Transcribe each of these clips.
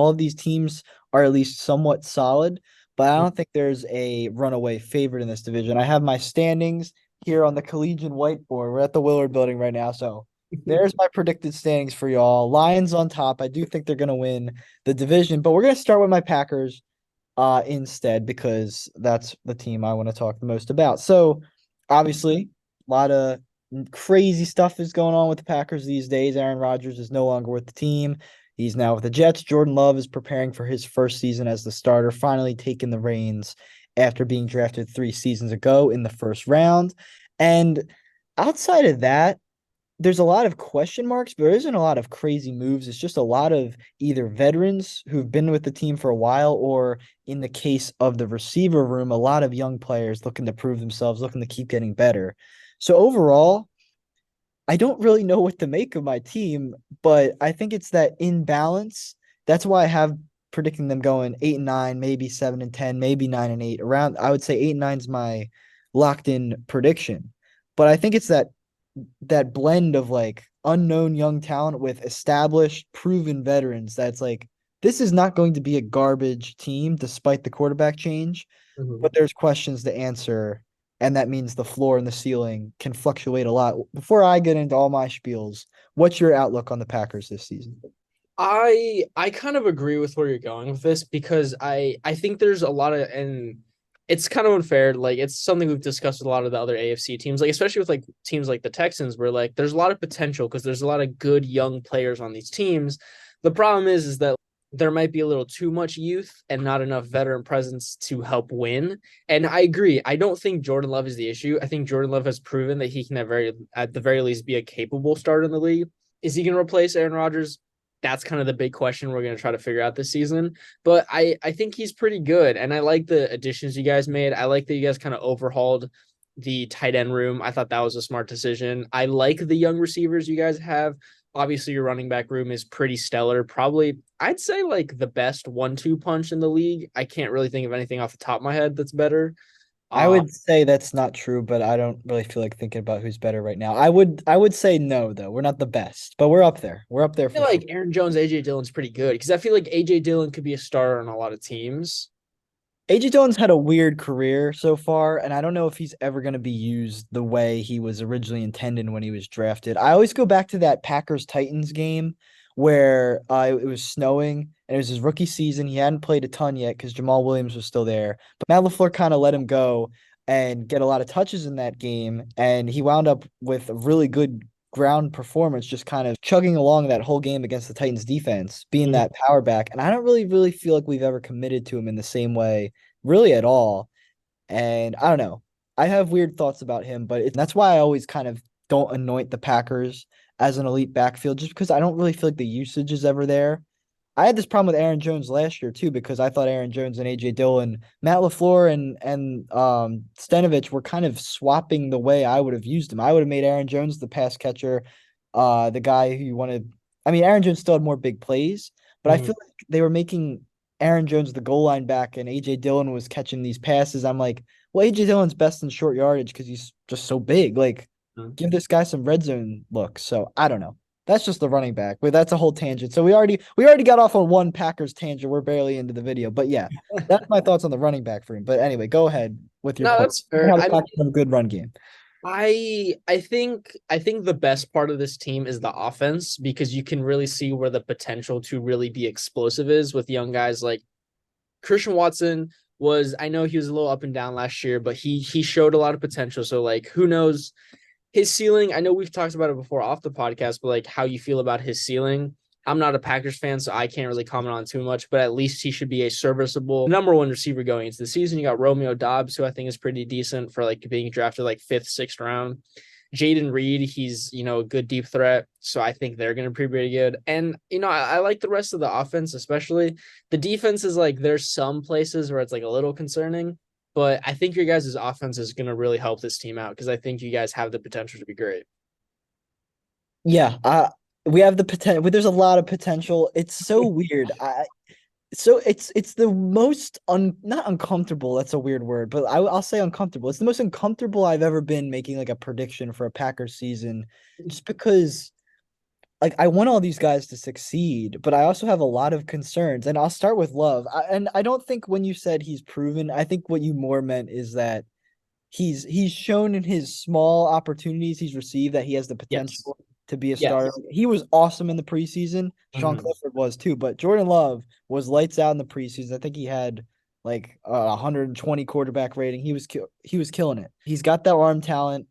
All of these teams are at least somewhat solid, but I don't think there's a runaway favorite in this division. I have my standings here on the collegiate whiteboard. We're at the Willard building right now, so there's my predicted standings for y'all. Lions on top. I do think they're gonna win the division, but we're gonna start with my Packers instead because that's the team I want to talk the most about. So obviously, a lot of crazy stuff is going on with the Packers these days. Aaron Rodgers is no longer with the team. He's now with the Jets. Jordan Love is preparing for his first season as the starter, finally taking the reins after being drafted 3 seasons ago in the first round. And outside of that, there's a lot of question marks, but there isn't a lot of crazy moves. It's just a lot of either veterans who've been with the team for a while, or in the case of the receiver room, a lot of young players looking to prove themselves, looking to keep getting better. So overall, I don't really know what to make of my team, but I think it's that imbalance. That's why I have predicting them going 8-9, maybe 7-10, maybe 9-8. Around, I would say 8-9 is my locked in prediction. But I think it's that blend of like unknown young talent with established, proven veterans that's like this is not going to be a garbage team despite the quarterback change, but Mhm. there's questions to answer, and that means the floor and the ceiling can fluctuate a lot. Before I get into all my spiels, what's your outlook on the Packers this season? I kind of agree with where you're going with this because I think there's a lot of, and it's kind of unfair. Like it's something we've discussed with a lot of the other AFC teams, like especially with like teams like the Texans, where like there's a lot of potential because there's a lot of good young players on these teams. The problem is that there might be a little too much youth and not enough veteran presence to help win. And I agree. I don't think Jordan Love is the issue. I think Jordan Love has proven that he can at the very least be a capable starter in the league. Is he going to replace Aaron Rodgers? That's kind of the big question we're going to try to figure out this season. But I think he's pretty good, and I like the additions you guys made. I like that you guys kind of overhauled the tight end room. I thought that was a smart decision. I like the young receivers you guys have. Obviously, your running back room is pretty stellar. Probably, I'd say like the best 1-2 punch in the league. I can't really think of anything off the top of my head that's better. I Uh, would say that's not true, but I don't really feel like thinking about who's better right now. I would say no though. We're not the best, but we're up there. We're up there I feel for sure. like Aaron Jones, AJ Dillon's pretty good because I feel like AJ Dillon could be a starter on a lot of teams. AJ Dillon's had a weird career so far, and I don't know if he's ever going to be used the way he was originally intended when he was drafted. I always go back to that Packers Titans game where it was snowing and it was his rookie season. He hadn't played a ton yet because Jamal Williams was still there, but Matt LaFleur kind of let him go and get a lot of touches in that game, and he wound up with a really good ground performance, just kind of chugging along that whole game against the Titans defense, being Mhm. that power back. And I don't really feel like we've ever committed to him in the same way really at all. And I don't know. I have weird thoughts about him, but that's why I always kind of don't anoint the Packers as an elite backfield just because I don't really feel like the usage is ever there. I had this problem with Aaron Jones last year too because I thought Aaron Jones and AJ Dillon, Matt LaFleur and Stenovich were kind of swapping the way I would have used him. I would have made Aaron Jones the pass catcher, the guy who you wanted. I mean, Aaron Jones still had more big plays, but I Mhm. feel like they were making Aaron Jones the goal line back and AJ Dillon was catching these passes. I'm like, well, AJ Dillon's best in short yardage because he's just so big. Like, give this guy some red zone looks. So I don't know. That's just the running back, but that's a whole tangent. So we already got off on one Packers tangent. We're barely into the video, but yeah, that's my thoughts on the running back for him. But anyway, go ahead with your No, point. that's fair. How the I Packers have a good run game. I think the best part of this team is the offense because you can really see where the potential to really be explosive is with young guys like Christian Watson was. I know he was a little up and down last year, but he showed a lot of potential. So like who knows his ceiling? I know we've talked about it before off the podcast, but like how you feel about his ceiling. I'm not a Packers fan, so I can't really comment on too much, but at least he should be a serviceable number one receiver going into the season. You got Romeo Dobbs, who I think is pretty decent for like being drafted like fifth, sixth round. Jaden Reed, he's a good deep threat, so I think they're going to be pretty good. And I like the rest of the offense, especially the defense is like there's some places where it's like a little concerning, but I think your guys' offense is going to really help this team out because I think you guys have the potential to be great. Yeah, we have the potential. There's a lot of potential. It's so weird. It's the most not uncomfortable. That's a weird word, but I'll say uncomfortable. It's the most uncomfortable I've ever been making like a prediction for a Packers season, just because. like I want all these guys to succeed, but I also have a lot of concerns. And I'll start with Love. And I don't think when you said he's proven, I think what you more meant is that he's shown in his small opportunities he's received that he has the Yes. potential to be a starter. Yes. He was awesome in the preseason. Sean Mhm. Clifford was too, but Jordan Love was lights out in the preseason. I think he had like 120 quarterback rating. He was killing it. He's got that arm talent.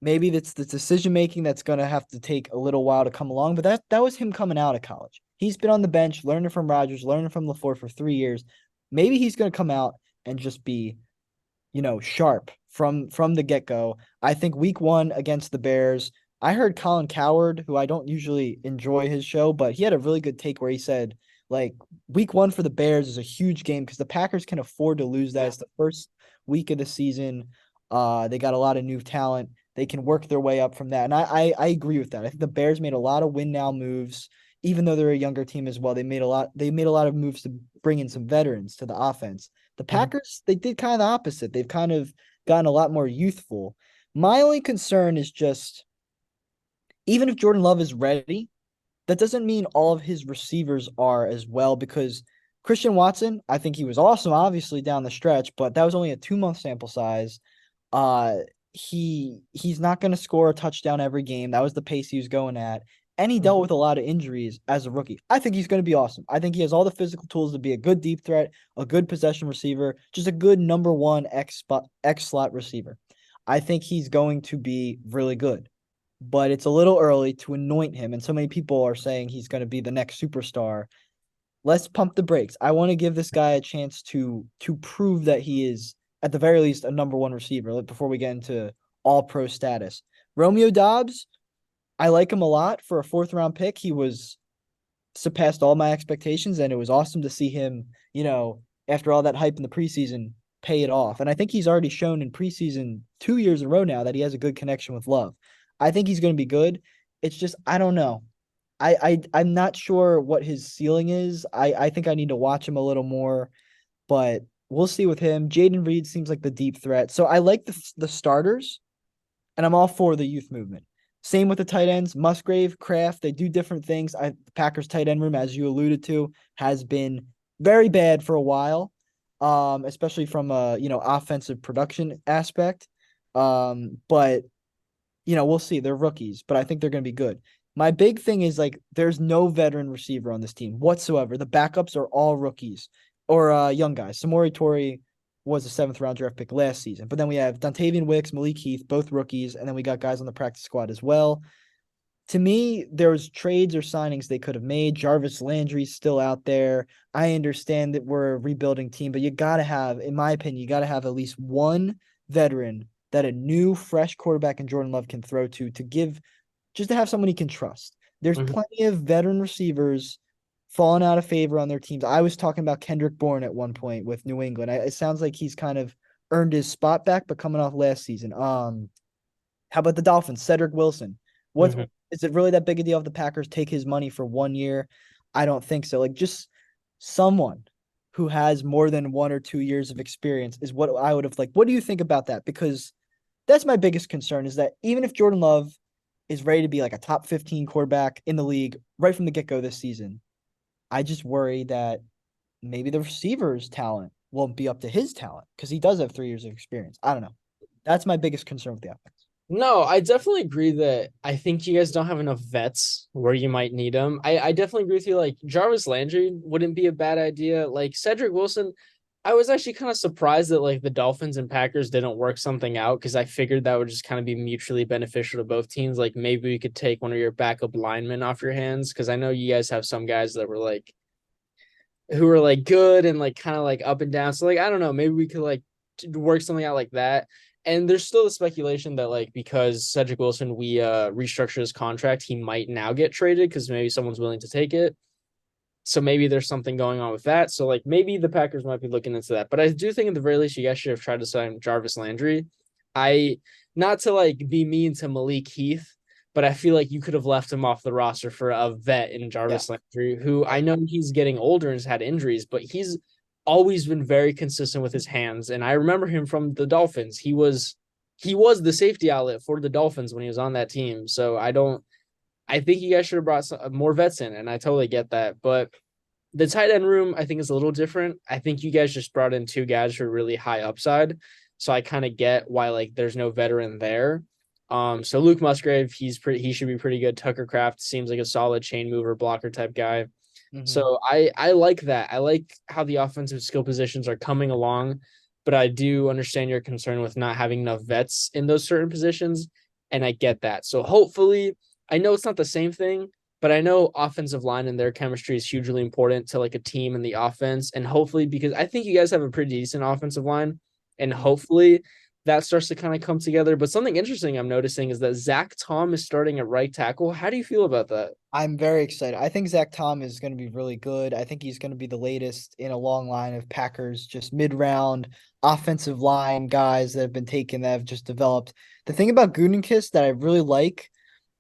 Maybe that's the decision making that's going to have to take a little while to come along, but that was him coming out of college. He's been on the bench, learning from Rodgers, learning from LaFleur for 3 years. Maybe he's going to come out and just be, sharp from the get-go. I think week 1 against the Bears, I heard Colin Coward, who I don't usually enjoy his show, but he had a really good take where he said, like, week 1 for the Bears is a huge game because the Packers can afford to lose that. It's the first week of the season. They got a lot of new talent. They can work their way up from that. And I agree with that. I think the Bears made a lot of win now moves, even though they're a younger team as well. They made a lot of moves to bring in some veterans to the offense. The Mhm. Packers, they did kind of the opposite. They've kind of gotten a lot more youthful. My only concern is just even if Jordan Love is ready, that doesn't mean all of his receivers are as well because Christian Watson, I think he was awesome, obviously down the stretch, but that was only a 2 month sample size. Uh, he's not going to score a touchdown every game. That was the pace he was going at, and he dealt with a lot of injuries as a rookie. I think he's going to be awesome. I think he has all the physical tools to be a good deep threat, a good possession receiver, just a good number one X slot receiver. I think he's going to be really good, but it's a little early to anoint him. And so many people are saying he's going to be the next superstar. Let's pump the brakes. I want to give this guy a chance to prove that he is at the very least a number one receiver before we get into all pro status. Romeo Dobbs, I like him a lot for a fourth round pick. He was surpassed all my expectations, and it was awesome to see him, after all that hype in the preseason, pay it off. And I think he's already shown in preseason 2 years in a row now that he has a good connection with Love. I think he's going to be good. It's just I don't know. I'm not sure what his ceiling is. I think I need to watch him a little more, but we'll see with him. Jaden Reed seems like the deep threat. So I like the starters, and I'm all for the youth movement. Same with the tight ends, Musgrave, Kraft. They do different things. The Packers tight end room, as you alluded to, has been very bad for a while, especially from a offensive production aspect. But we'll see. They're rookies, but I think they're going to be good. My big thing is like there's no veteran receiver on this team whatsoever. The backups are all rookies or young guys. Samori Torrey was a seventh round draft pick last season, but then we have Dontavian Wicks, Malik Heath, both rookies, and then we got guys on the practice squad as well. To me, there's trades or signings they could have made. Jarvis Landry's still out there. I understand that we're a rebuilding team, but you got to have, in my opinion, you got to have at least one veteran that a new, fresh quarterback in Jordan Love can throw to give, just to have someone he can trust. There's Mhm. plenty of veteran receivers falling out of favor on their teams. I was talking about Kendrick Bourne at one point with New England. It sounds like he's kind of earned his spot back, but coming off last season. How about the Dolphins? Cedric Wilson. What's Mhm. Is it really that big a deal if the Packers take his money for 1 year? I don't think so. Like just someone who has more than 1 or 2 years of experience is what I would have like. What do you think about that? Because that's my biggest concern is that even if Jordan Love is ready to be like a top 15 quarterback in the league right from the get-go this season, I just worry that maybe the receiver's talent won't be up to his talent because he does have 3 years of experience. I don't know. That's my biggest concern with the offense. No, I definitely agree that I think you guys don't have enough vets where you might need them. I definitely agree with you. Like Jarvis Landry wouldn't be a bad idea. Like Cedric Wilson, I was actually kind of surprised that like the Dolphins and Packers didn't work something out because I figured that would just kind of be mutually beneficial to both teams. Like maybe we could take one of your backup linemen off your hands because I know you guys have some guys that were like who were like good and like kind of like up and down. So like I don't know, maybe we could like work something out like that. And there's still the speculation that like because Cedric Wilson we restructured his contract, he might now get traded because maybe someone's willing to take it. So maybe there's something going on with that. So like maybe the Packers might be looking into that. But I do think at the very least you guys should have tried to sign Jarvis Landry. I not to like be mean to Malik Heath, but I feel like you could have left him off the roster for a vet in Yeah. Jarvis Landry, who I know he's getting older and has had injuries, but he's always been very consistent with his hands. And I remember him from the Dolphins. He was the safety outlet for the Dolphins when he was on that team. So I don't I think you guys should have brought more vets in, and I totally get that. But the tight end room, I think, is a little different. I think you guys just brought in two guys who are really high upside. So I kind of get why like there's no veteran there. So Luke Musgrave, he should be pretty good. Tucker Craft seems like a solid chain mover blocker type guy. Hmm. So I like that. I like how the offensive skill positions are coming along, but I do understand your concern with not having enough vets in those certain positions, and I get that. So hopefully, I know it's not the same thing, but I know offensive line and their chemistry is hugely important to like a team and the offense, and hopefully because I think you guys have a pretty decent offensive line, and hopefully that starts to kind of come together. But something interesting I'm noticing is that Zach Tom is starting at right tackle. How do you feel about that? I'm very excited. I think Zach Tom is going to be really good. I think he's going to be the latest in a long line of Packers, just mid-round offensive line guys that have been taken that have just developed. The thing about Gutenkist that I really like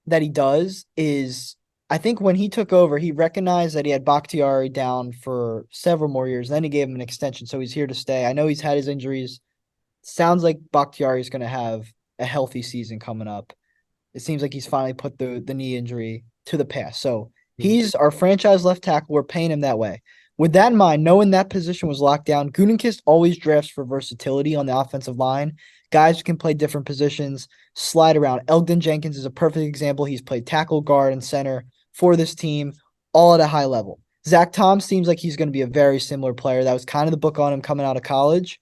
that he does is I think when he took over, he recognized that he had Bakhtiari down for several more years. Then he gave him an extension, so he's here to stay. I know he's had his injuries. Sounds like Bakhtiari is going to have a healthy season coming up. It seems like he's finally put the knee injury to the past. So he's our franchise left tackle. We're paying him that way. With that in mind, knowing that position was locked down, Gutenkist always drafts for versatility on the offensive line. Guys who can play different positions, slide around. Elgton Jenkins is a perfect example. He's played tackle, guard, and center for this team, all at a high level. Zach Tom seems like he's going to be a very similar player. That was kind of the book on him coming out of college.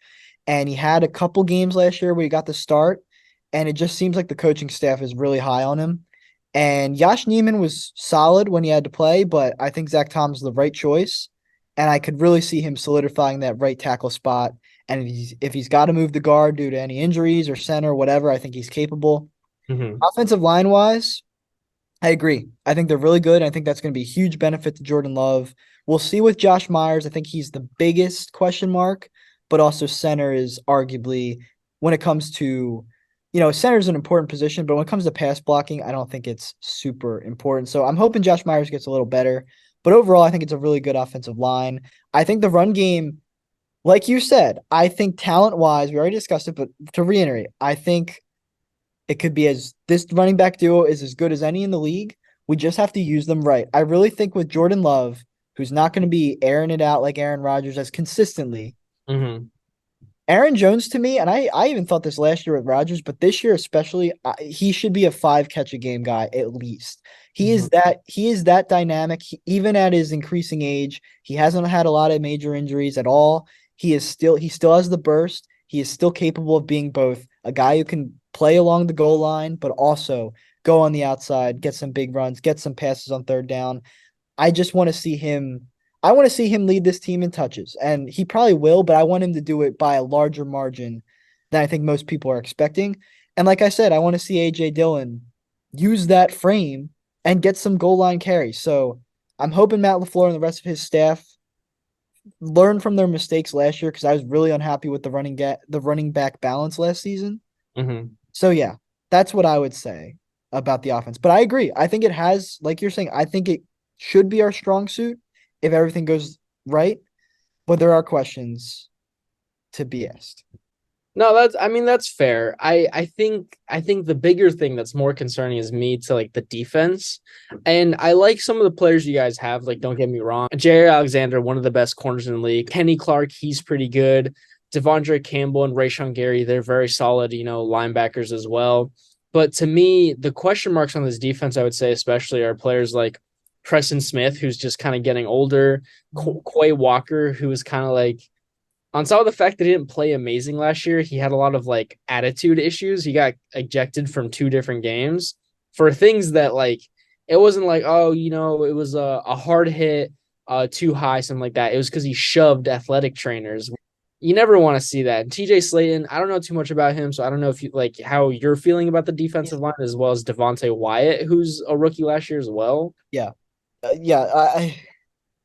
And he had a couple games last year where he got the start, and it just seems like the coaching staff is really high on him. And Josh Neiman was solid when he had to play, but I think Zach Tom's the right choice. And I could really see him solidifying that right tackle spot. And if he's got to move the guard due to any injuries or center or whatever, I think he's capable. Mm-hmm. Offensive line wise, I agree. I think they're really good. I think that's going to be a huge benefit to Jordan Love. We'll see with Josh Myers. I think he's the biggest question mark, but also center is arguably when it comes to, center is an important position, but when it comes to pass blocking, I don't think it's super important. So I'm hoping Josh Myers gets a little better. But overall, I think it's a really good offensive line. I think the run game, like you said, I think talent wise, we already discussed it, but to reiterate, I think it could be as this running back duo is as good as any in the league. We just have to use them right. I really think with Jordan Love, who's not going to be airing it out like Aaron Rodgers as consistently, Mm-hmm. Aaron Jones to me, and I even thought this last year with Rodgers, but this year especially, he should be a 5 catch a game guy at least. Mm-hmm. He is that dynamic. Even at his increasing age, he hasn't had a lot of major injuries at all. He still has the burst. He is still capable of being both a guy who can play along the goal line, but also go on the outside, get some big runs, get some passes on third down. I just want to see him. I want to see him lead this team in touches, and he probably will, but I want him to do it by a larger margin than I think most people are expecting. And like I said, I want to see AJ Dillon use that frame and get some goal line carries. So I'm hoping Matt LaFleur and the rest of his staff learn from their mistakes last year because I was really unhappy with the running back balance last season. Mm-hmm. So yeah, that's what I would say about the offense. But I agree. I think it has, like you're saying, I think it should be our strong suit if everything goes right. But there are questions to be asked. No, that's fair. I think the bigger thing that's more concerning is me to like the defense. And I like some of the players you guys have, like don't get me wrong. Jair Alexander, one of the best corners in the league. Kenny Clark, he's pretty good. Devondre Campbell and Rayshon Gary, they're very solid, linebackers as well. But to me, the question marks on this defense, I would say, especially are players like Preston Smith, who's just kind of getting older, Quay Walker, who is kind of like on top of the fact that he didn't play amazing last year, he had a lot of like attitude issues. He got ejected from 2 different games for things that like it wasn't like, oh, it was a hard hit, too high, something like that. It was because he shoved athletic trainers. You never want to see that. And TJ Slayton, I don't know too much about him, so I don't know if you like how you're feeling about the Yeah. defensive line as well as Devontae Wyatt, who's a rookie last year as well. Yeah. Yeah.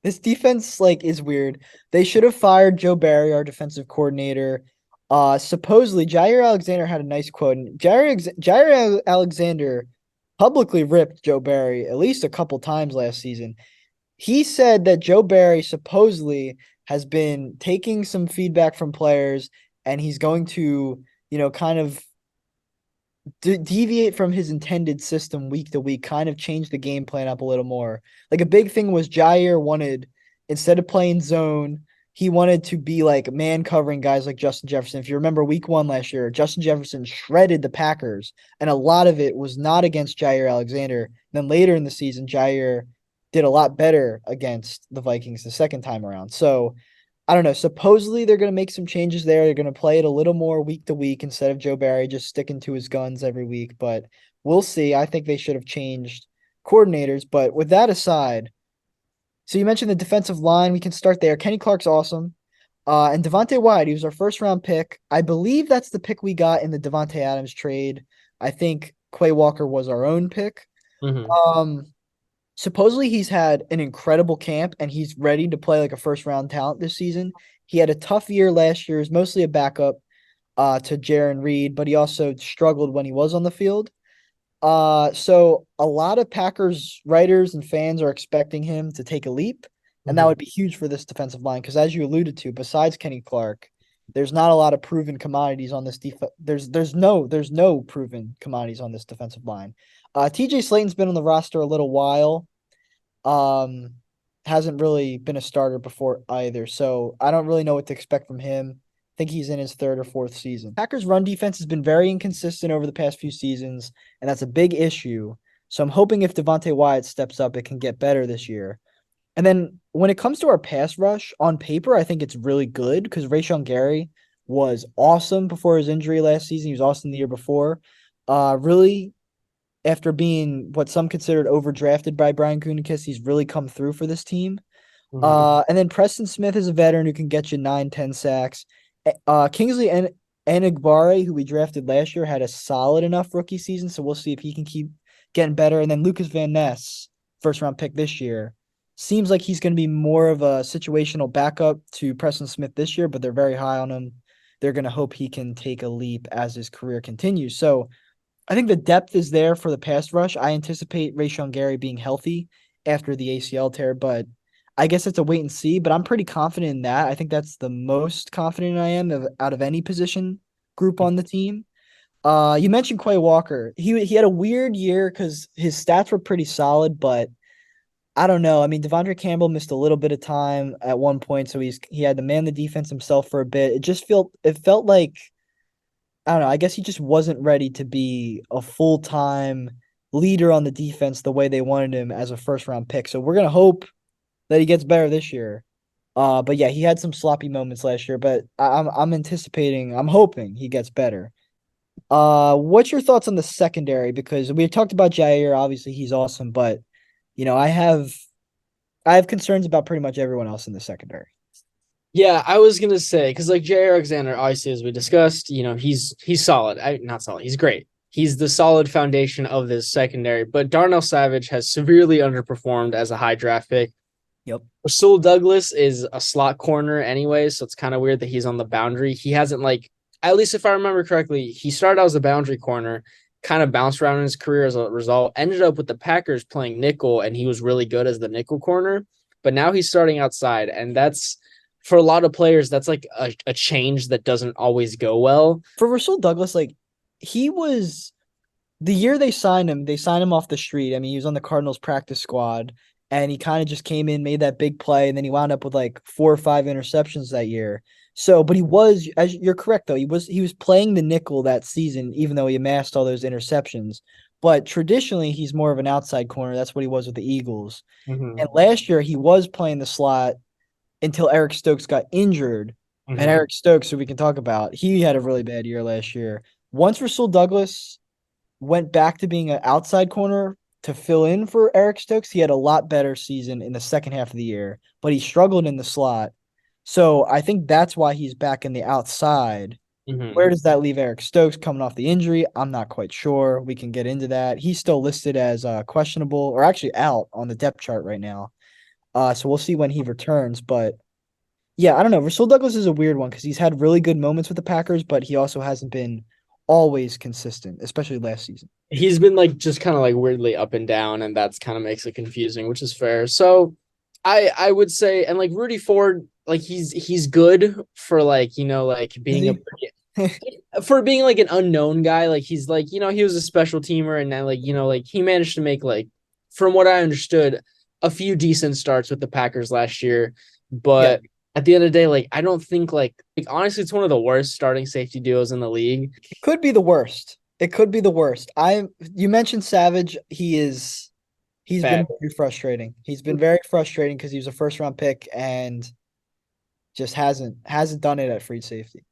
This defense like is weird. They should have fired Joe Barry, our defensive coordinator. Supposedly Jair Alexander had a nice quote. And Jair Alexander publicly ripped Joe Barry at least a couple times last season. He said that Joe Barry supposedly has been taking some feedback from players and he's going to, kind of deviate from his intended system week to week, kind of change the game plan up a little more. Like a big thing was Jair wanted, instead of playing zone, he wanted to be like man covering guys like Justin Jefferson. If you remember week 1 last year, Justin Jefferson shredded the Packers, and a lot of it was not against Jair Alexander. Then later in the season, Jair did a lot better against the Vikings the second time around. So I don't know. Supposedly they're going to make some changes there. They're going to play it a little more week to week instead of Joe Barry just sticking to his guns every week. But we'll see. I think they should have changed coordinators. But with that aside, so you mentioned the defensive line. We can start there. Kenny Clark's awesome. And Devontae Wyatt, he was our first round pick. I believe that's the pick we got in the Devontae Adams trade. I think Quay Walker was our own pick. Hmm. Um, Supposedly he's had an incredible camp and he's ready to play like a first round talent this season. He had a tough year last year. He was mostly a backup to Jaron Reed, but he also struggled when he was on the field. So a lot of Packers writers and fans are expecting him to take a leap, and that Hmm. would be huge for this defensive line because, as you alluded to, besides Kenny Clark, there's not a lot of proven commodities on this defense. There's no proven commodities on this defensive line. TJ Slayton's been on the roster a little while. Um, hasn't really been a starter before either, so I don't really know what to expect from him. I think he's in his third or fourth season. Packers' run defense has been very inconsistent over the past few seasons, and that's a big issue. So I'm hoping if Devontae Wyatt steps up, it can get better this year. And then when it comes to our pass rush, on paper, I think it's really good because Rashawn Gary was awesome before his injury last season. He was awesome the year before. Really after being what some considered overdrafted by Brian Gutekunst, he's really come through for this team. Hmm. And then Preston Smith is a veteran who can get you 9, 10 sacks. Kingsley and Enigbare, who we drafted last year, had a solid enough rookie season, so we'll see if he can keep getting better. And then Lucas Van Ness, first round pick this year, seems like he's going to be more of a situational backup to Preston Smith this year, but they're very high on him. They're going to hope he can take a leap as his career continues. So I think the depth is there for the pass rush. I anticipate Rashawn Gary being healthy after the ACL tear, but I guess it's a wait and see. But I'm pretty confident in that. I think that's the most confident I am out of any position group on the team. You mentioned Quay Walker. He had a weird year because his stats were pretty solid, but I don't know. I mean, Devondre Campbell missed a little bit of time at one point, so he had to man the defense himself for a bit. It felt like I don't know. I guess he just wasn't ready to be a full-time leader on the defense the way they wanted him as a first round pick. So we're gonna hope that he gets better this year. But yeah, he had some sloppy moments last year, but I'm hoping he gets better. What's your thoughts on the secondary? Because we talked about Jair, obviously he's awesome, but I have concerns about pretty much everyone else in the secondary. Yeah, I was gonna say because like Jay Alexander, obviously as we discussed, he's solid. Not solid. He's great. He's the solid foundation of this secondary. But Darnell Savage has severely underperformed as a high draft pick. Yep. Rasul Douglas is a slot corner anyway, so it's kind of weird that he's on the boundary. He hasn't at least if I remember correctly, he started out as a boundary corner, kind of bounced around in his career as a result. Ended up with the Packers playing nickel, and he was really good as the nickel corner. But now he's starting outside, and that's for a lot of players, that's like a change that doesn't always go well. For Rasul Douglas, like he was the year they signed him off the street. I mean, he was on the Cardinals practice squad and he kind of just came in, made that big play, and then he wound up with like 4 or 5 interceptions that year. So, but he was, as you're correct though, he was playing the nickel that season, even though he amassed all those interceptions. But traditionally, he's more of an outside corner. That's what he was with the Eagles. Mm-hmm. And last year, he was playing the slot until Eric Stokes got injured. And Mm-hmm. Eric Stokes, who we can talk about, he had a really bad year last year. Once Rasul Douglas went back to being an outside corner to fill in for Eric Stokes, he had a lot better season in the second half of the year, but he struggled in the slot. So I think that's why he's back in the outside. Mm-hmm. Where does that leave Eric Stokes coming off the injury? I'm not quite sure. We can get into that. He's still listed as questionable or actually out on the depth chart right now. So we'll see when he returns. But yeah, I don't know. Rasul Douglas is a weird one because he's had really good moments with the Packers, but he also hasn't been always consistent, especially last season. He's been just kind of weirdly up and down, and that's kind of makes it confusing, which is fair. So I would say, and Rudy Ford, he's good for being Is a he? For being like an unknown guy, like he's like, he was a special teamer and then like, like he managed to make like, from what I understood, a few decent starts with the Packers last year. Yeah, But at the end of the day, like I don't think like honestly, it's one of the worst starting safety duos in the league. it could be the worst. It could be the worst. You mentioned Savage. He's been Bad. very frustrating. He's been very frustrating because he was a first round pick and just hasn't done it at free safety.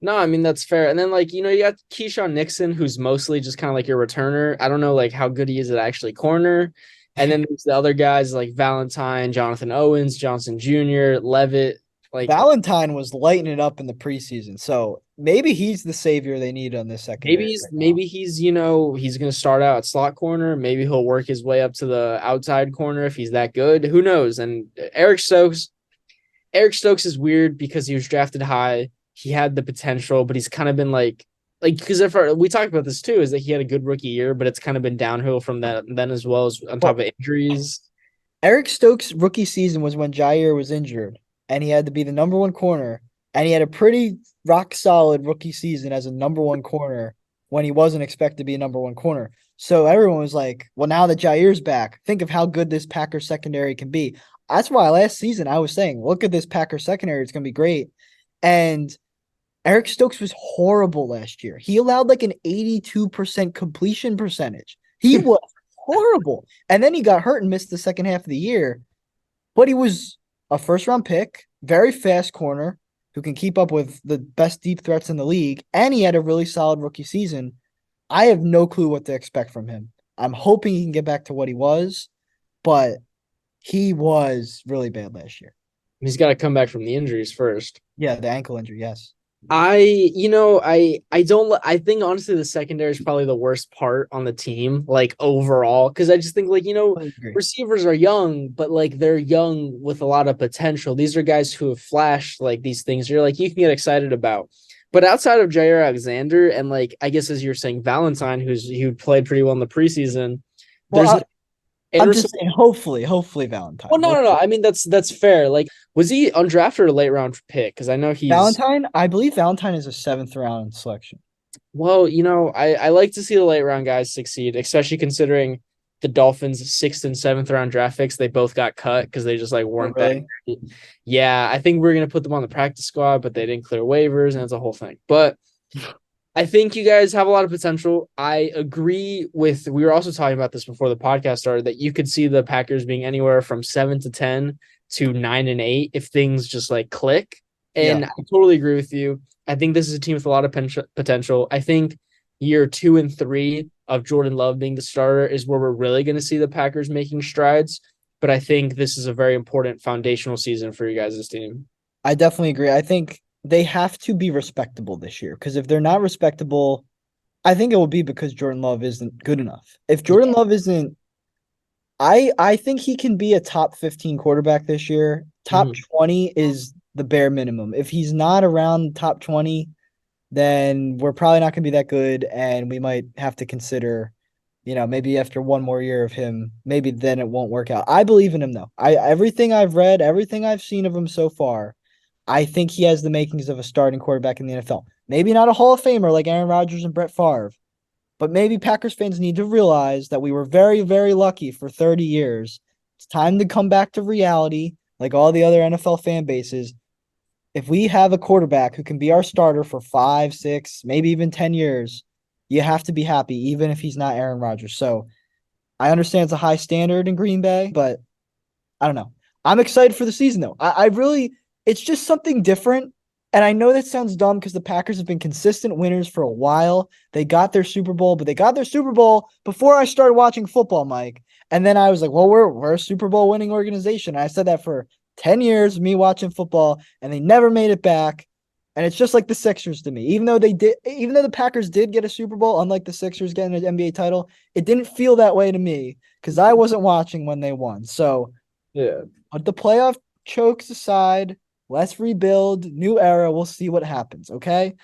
No, I mean that's fair. And then like, you got Keyshawn Nixon, who's mostly just kind of like your returner. I don't know like how good he is at actually corner. And then there's the other guys like Valentine, Jonathan Owens, Johnson Jr., Levitt. Like Valentine was lighting it up in the preseason, so maybe he's the savior they need on this maybe secondary he's right now. maybe he's he's gonna start out at slot corner. Maybe he'll work his way up to the outside corner if he's that good. Who knows? And Eric Stokes is weird because he was drafted high. He had the potential, but he's kind of been like because if we talked about this too, is that he had a good rookie year, but it's kind of been downhill from that then as well as on top Well, of injuries. Eric Stokes' rookie season was when Jair was injured, and he had to be the number one corner, and he had a pretty rock solid rookie season as a number one corner when he wasn't expected to be a number one corner. So everyone was like, "Well, now that Jair's back, think of how good this Packers secondary can be." That's why last season I was saying, "Look at this Packers secondary; it's going to be great." And Eric Stokes was horrible last year. He allowed like an 82% completion percentage. He was horrible. And then he got hurt and missed the second half of the year. But he was a first round pick, very fast corner who can keep up with the best deep threats in the league. And he had a really solid rookie season. I have no clue what to expect from him. I'm hoping he can get back to what he was, but he was really bad last year. He's got to come back from the injuries first. Yeah, the ankle injury, yes. I don't I think honestly the secondary is probably the worst part on the team, like overall, because I just think like, I agree. receivers are young, but like they're young with a lot of potential. These are guys who have flashed like these things you're like you can get excited about. But outside of Jair Alexander and like I guess as you're saying, Valentine, who played pretty well in the preseason, Well, there's I'm Anderson. just saying, hopefully Well, Valentine. no. I mean that's fair. Like, was he undrafted or a late round pick? Because I know he's Valentine, I believe Valentine is a seventh round selection. Well, I like to see the late round guys succeed, especially considering the Dolphins' sixth and seventh round draft picks. They both got cut because they just like Oh, weren't that really? great. Yeah, I think we are gonna put them on the practice squad, but they didn't clear waivers, and it's a whole thing. But I think you guys have a lot of potential. I agree with we were also talking about this before the podcast started that you could see the Packers being anywhere from 7 to 10 to 9 and 8 if things just like click. Yeah, And I totally agree with you. I think this is a team with a lot of potential. I think year 2 and 3 of Jordan Love being the starter is where we're really going to see the Packers making strides. But I think this is a very important foundational season for you guys' team. I definitely agree. I think they have to be respectable this year because if they're not respectable, I think it will be because Jordan Love isn't good enough. If Jordan Yeah. Love isn't, I think he can be a top 15 quarterback this year. Top Mhm. 20 is the bare minimum. If he's not around top 20, then we're probably not going to be that good. And we might have to consider, maybe after one more year of him, maybe then it won't work out. I believe in him though. Everything I've read, everything I've seen of him so far, I think he has the makings of a starting quarterback in the NFL. Maybe not a Hall of Famer like Aaron Rodgers and Brett Favre, but maybe Packers fans need to realize that we were very, very lucky for 30 years. It's time to come back to reality like all the other NFL fan bases. If we have a quarterback who can be our starter for 5, 6, maybe even 10 years, you have to be happy, even if he's not Aaron Rodgers. So I understand it's a high standard in Green Bay, but I don't know. I'm excited for the season though. I really, it's just something different. And I know that sounds dumb because the Packers have been consistent winners for a while. They got their Super Bowl, but they got their Super Bowl before I started watching football, Mike. And then I was like, well, we're a Super Bowl winning organization. And I said that for 10 years, me watching football, and they never made it back. And it's just like the Sixers to me. Even though the Packers did get a Super Bowl, unlike the Sixers getting an NBA title, it didn't feel that way to me because I wasn't watching when they won. So Yeah. put the playoff chokes aside. Let's rebuild. New era. We'll see what happens. Okay.